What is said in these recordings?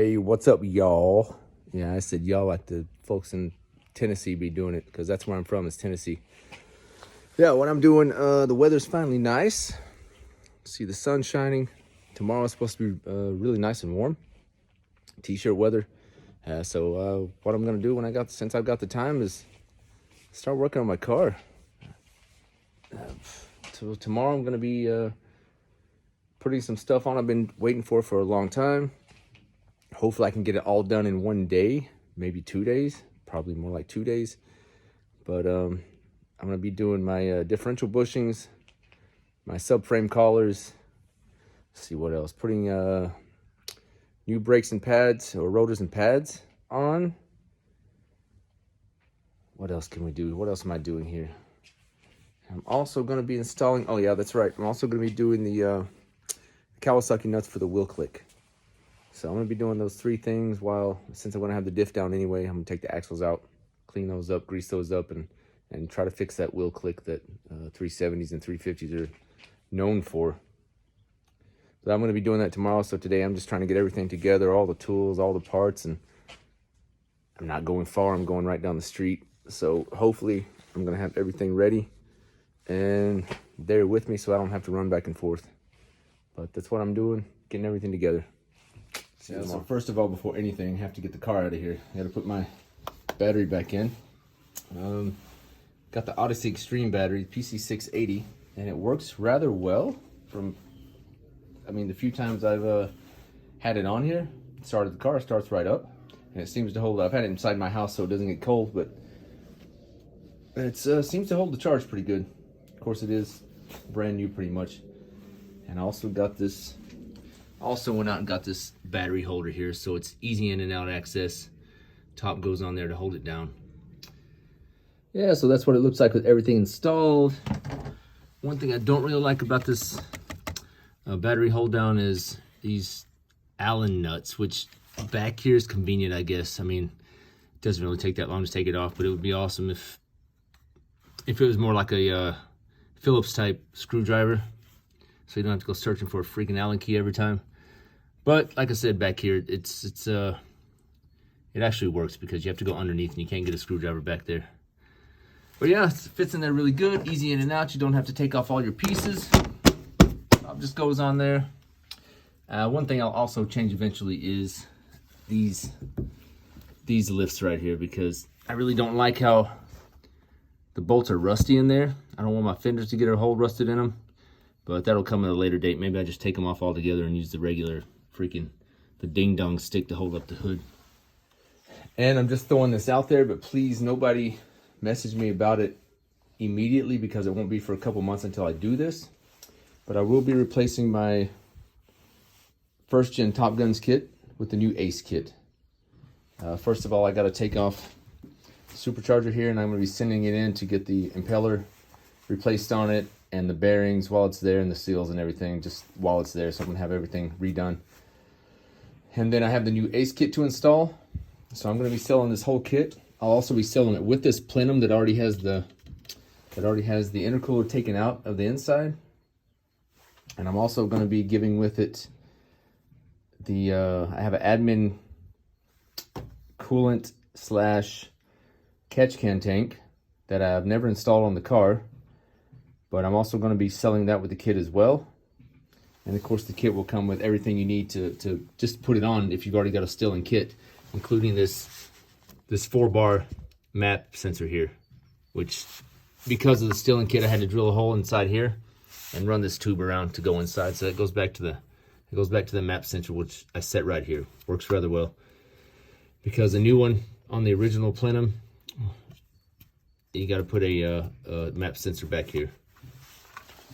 Hey, what's up, y'all? Yeah, I said y'all like the folks in Tennessee be doing it, because that's where I'm from, is Tennessee. Yeah, what I'm doing, the weather's finally nice. See the sun shining. Tomorrow's supposed to be really nice and warm. T-shirt weather. So what I'm gonna do since I've got the time is start working on my car. So tomorrow I'm gonna be putting some stuff on I've been waiting for a long time. Hopefully I can get it all done in one day, maybe 2 days, probably more like 2 days. But I'm gonna be doing my differential bushings, my subframe collars. Let's see what else. Putting new brakes and pads, or rotors and pads on. What else can we do? What else am I doing here? I'm also gonna be installing, oh yeah, that's right. I'm also gonna be doing the Kawasaki nuts for the wheel click. So I'm gonna be doing those three things since I'm gonna have the diff down anyway. I'm gonna take the axles out, clean those up, grease those up, and try to fix that wheel click that 370s and 350s are known for. So I'm gonna be doing that tomorrow. So today I'm just trying to get everything together, all the tools, all the parts, and I'm not going far. I'm going right down the street. So hopefully I'm gonna have everything ready and they're with me so I don't have to run back and forth. But that's what I'm doing, getting everything together. Yeah, so first of all, before anything, I have to get the car out of here. I got to put my battery back in. Got the Odyssey Extreme battery, PC680, and it works rather well. The few times I've had it on here, started the car, starts right up, and it seems to hold. I've had it inside my house so it doesn't get cold, but it seems to hold the charge pretty good. Of course, it is brand new pretty much. And I also got this. Also went out and got this battery holder here, so it's easy in and out access. Top goes on there to hold it down. Yeah, so that's what it looks like with everything installed. One thing I don't really like about this battery hold down is these Allen nuts, which back here is convenient, I guess. I mean, it doesn't really take that long to take it off, but it would be awesome if it was more like a Phillips type screwdriver, so you don't have to go searching for a freaking Allen key every time. But like I said, back here, it actually works because you have to go underneath and you can't get a screwdriver back there. But yeah, it fits in there really good, easy in and out. You don't have to take off all your pieces. It just goes on there. One thing I'll also change eventually is these lifts right here, because I really don't like how the bolts are rusty in there. I don't want my fenders to get a hole rusted in them, but that'll come at a later date. Maybe I just take them off altogether and use the regular the ding-dong stick to hold up the hood. And I'm just throwing this out there, but please, nobody message me about it immediately, because it won't be for a couple months until I do this. But I will be replacing my first gen Top Guns kit with the new Ace kit. First of all, I got to take off the supercharger here, and I'm going to be sending it in to get the impeller replaced on it, and the bearings while it's there, and the seals and everything just while it's there, so I'm going to have everything redone. And then I have the new Ace kit to install, so I'm going to be selling this whole kit. I'll also be selling it with this plenum that already has the intercooler taken out of the inside. And I'm also going to be giving with it I have an admin coolant / catch can tank that I've never installed on the car, but I'm also going to be selling that with the kit as well. And of course the kit will come with everything you need to just put it on if you've already got a Stirling kit, including this 4-bar map sensor here, which, because of the Stirling kit, I had to drill a hole inside here and run this tube around to go inside. So it goes back to the map sensor, which I set right here. Works rather well, because the new one on the original plenum, you got to put a map sensor back here.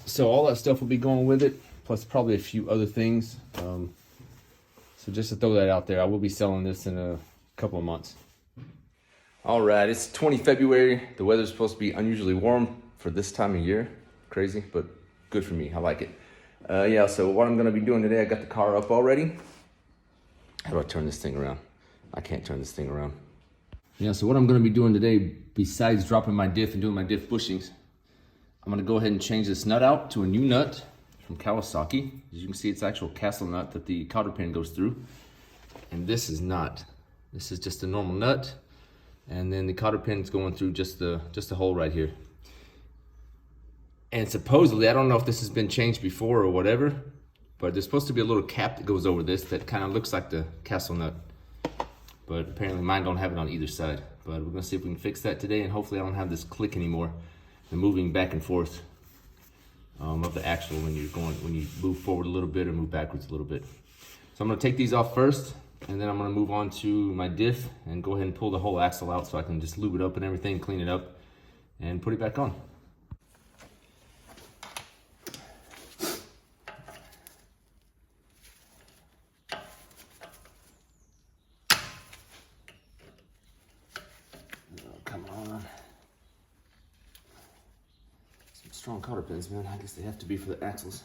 So all that stuff will be going with it, plus probably a few other things. So just to throw that out there, I will be selling this in a couple of months. All right, it's 20 February. The weather's supposed to be unusually warm for this time of year. Crazy, but good for me. I like it. Yeah, so what I'm going to be doing today, I got the car up already. How do I turn this thing around? I can't turn this thing around. Yeah, so what I'm going to be doing today, besides dropping my diff and doing my diff bushings, I'm going to go ahead and change this nut out to a new nut from Kawasaki. As you can see, it's actual castle nut that the cotter pin goes through. and this is not. This is just a normal nut, and then the cotter pin's going through just the hole right here. And supposedly, I don't know if this has been changed before or whatever, but there's supposed to be a little cap that goes over this that kind of looks like the castle nut. But apparently mine don't have it on either side. But we're gonna see if we can fix that today, and hopefully I don't have this click anymore. The moving back and forth of the axle when you move forward a little bit or move backwards a little bit. So I'm gonna take these off first, and then I'm gonna move on to my diff and go ahead and pull the whole axle out so I can just lube it up and everything, clean it up, and put it back on. Strong cotter pins, man. I guess they have to be for the axles.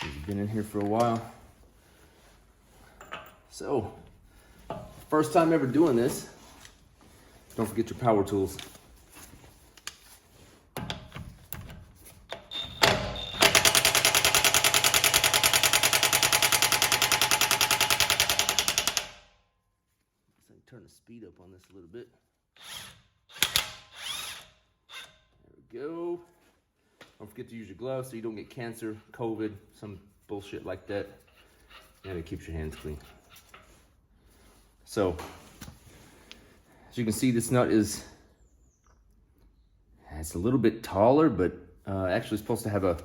You've been in here for a while. So, first time ever doing this. Don't forget your power tools. Turn the speed up on this a little bit. There we go. Don't forget to use your gloves so you don't get cancer, COVID, some bullshit like that. And it keeps your hands clean. So, as you can see, this nut is, it's a little bit taller, but actually supposed to have a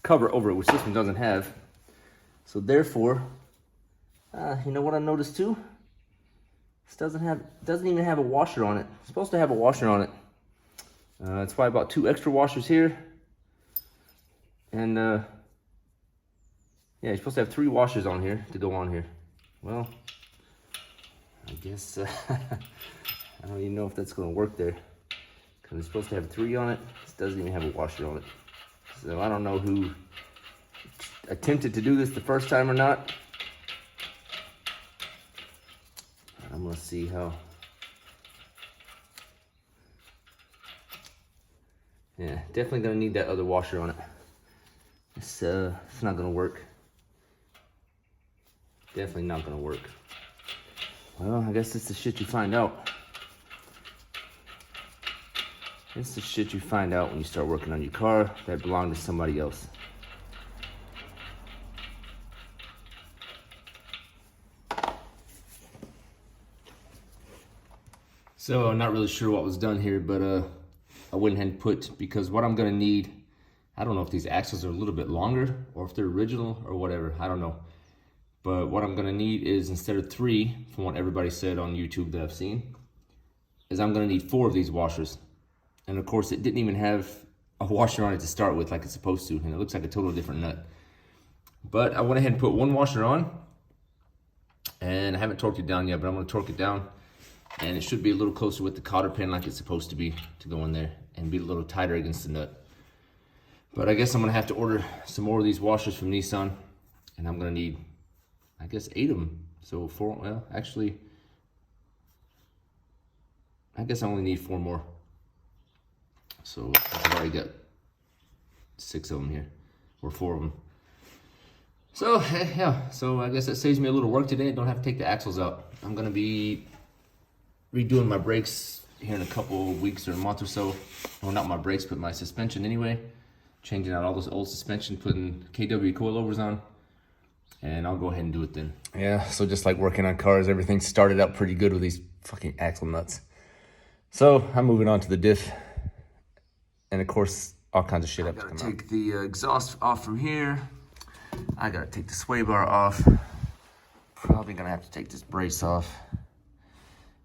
cover over it, which this one doesn't have. So therefore, you know what I noticed too? This doesn't even have a washer on it. It's supposed to have a washer on it. That's why I bought 2 extra washers here. And yeah, you're supposed to have 3 washers on here to go on here. Well, I guess I don't even know if that's gonna work there. Because it's supposed to have 3 on it. This doesn't even have a washer on it. So I don't know who attempted to do this the first time or not. I'm gonna see how. Yeah, definitely gonna need that other washer on it. It's not gonna work. Definitely not gonna work. Well, I guess it's the shit you find out. It's the shit you find out when you start working on your car that belonged to somebody else. So I'm not really sure what was done here, but I went ahead and put, because what I'm gonna need, I don't know if these axles are a little bit longer or if they're original or whatever, I don't know. But what I'm gonna need is, instead of 3, from what everybody said on YouTube that I've seen, is I'm gonna need 4 of these washers. And of course it didn't even have a washer on it to start with like it's supposed to, and it looks like a total different nut. But I went ahead and put 1 washer on, and I haven't torqued it down yet, but I'm gonna torque it down. And it should be a little closer with the cotter pin like it's supposed to be, to go in there and be a little tighter against the nut. But I guess I'm gonna have to order some more of these washers from Nissan, and I'm gonna need, I guess, 8 of them. So 4, well, actually, I guess I only need 4 more. So I've already got 6 of them here, or 4 of them. So yeah, so I guess that saves me a little work today. I don't have to take the axles out. I'm gonna be redoing my brakes here in a couple of weeks or a month or so. Well, not my brakes, but my suspension anyway. Changing out all this old suspension, putting KW coilovers on, and I'll go ahead and do it then. Yeah, so just like working on cars, everything started out pretty good with these fucking axle nuts. So I'm moving on to the diff, and of course, all kinds of shit have to come out. I gotta take the exhaust off from here. I gotta take the sway bar off. Probably gonna have to take this brace off.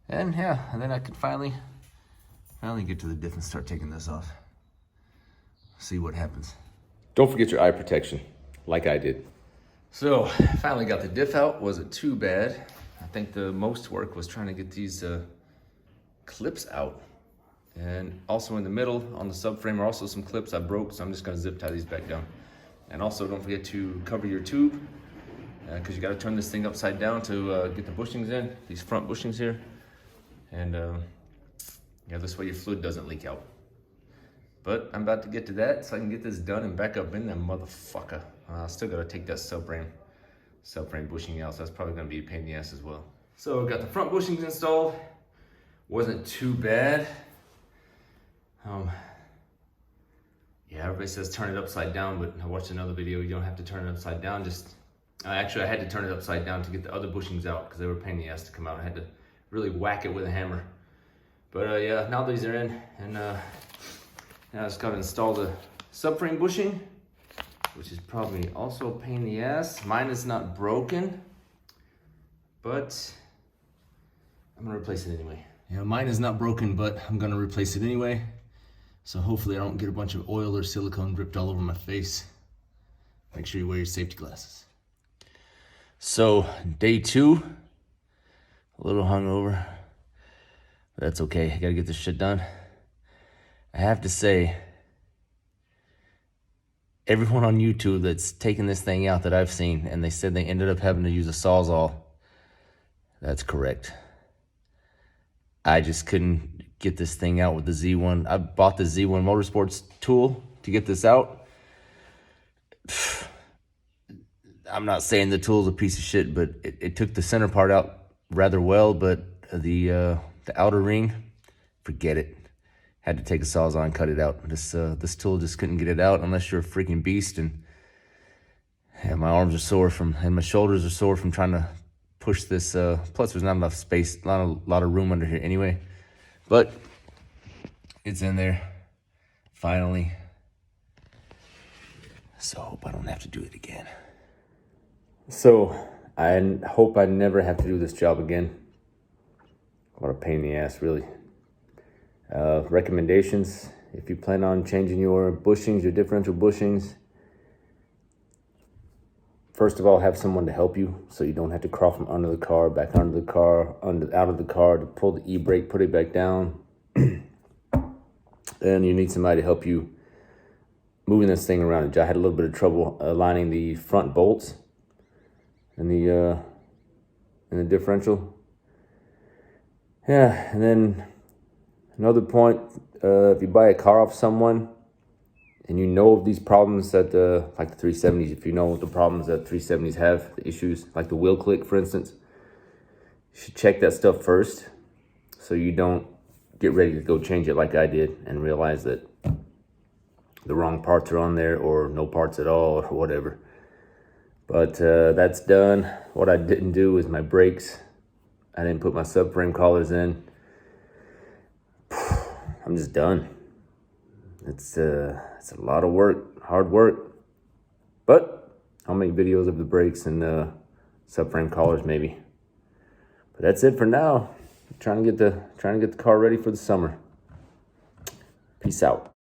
And yeah, and then I can finally get to the diff and start taking this off. See what happens. Don't forget your eye protection, like I did. So, finally got the diff out. Wasn't too bad. I think the most work was trying to get these clips out. And also in the middle, on the subframe, are also some clips I broke, so I'm just gonna zip tie these back down. And also don't forget to cover your tube, because you gotta turn this thing upside down to get the bushings in, these front bushings here. And yeah, this way your fluid doesn't leak out. But I'm about to get to that so I can get this done and back up in that motherfucker. I still gotta take that subframe bushing out, so that's probably gonna be a pain in the ass as well. So got the front bushings installed. Wasn't too bad. Yeah, everybody says turn it upside down, but I watched another video, you don't have to turn it upside down. Actually, I had to turn it upside down to get the other bushings out because they were a pain in the ass to come out. I had to really whack it with a hammer. But yeah, now these are in, and now I just gotta install the subframe bushing, which is probably also a pain in the ass. Mine is not broken, but I'm gonna replace it anyway. Yeah, mine is not broken, but I'm gonna replace it anyway. So hopefully I don't get a bunch of oil or silicone dripped all over my face. Make sure you wear your safety glasses. So day 2, a little hungover. But that's okay, I gotta get this shit done. I have to say, everyone on YouTube that's taken this thing out that I've seen, and they said they ended up having to use a Sawzall, that's correct. I just couldn't get this thing out with the Z1. I bought the Z1 Motorsports tool to get this out. I'm not saying the tool's a piece of shit, but it took the center part out rather well, but the outer ring, forget it. Had to take a Sawzall and cut it out. This tool just couldn't get it out unless you're a freaking beast, and my arms are sore and my shoulders are sore from trying to push this. Plus, there's not enough space, a lot of room under here anyway. But it's in there, finally. So I hope I don't have to do it again. So I hope I never have to do this job again. What a pain in the ass, really. Recommendations: if you plan on changing your bushings, your differential bushings, first of all, have someone to help you so you don't have to crawl from under the car, back under the car, out of the car to pull the e-brake, put it back down. Then you need somebody to help you moving this thing around. I had a little bit of trouble aligning the front bolts and the differential. Yeah, and then another point, if you buy a car off someone and you know of these problems that like the 370s, if you know the problems that 370s have, the issues like the wheel click, for instance, you should check that stuff first so you don't get ready to go change it like I did and realize that the wrong parts are on there or no parts at all or whatever. But that's done. What I didn't do is my brakes. I didn't put my subframe collars in. I'm just done. It's a lot of work, hard work. But I'll make videos of the brakes and subframe collars maybe. But that's it for now. Trying to get the car ready for the summer. Peace out.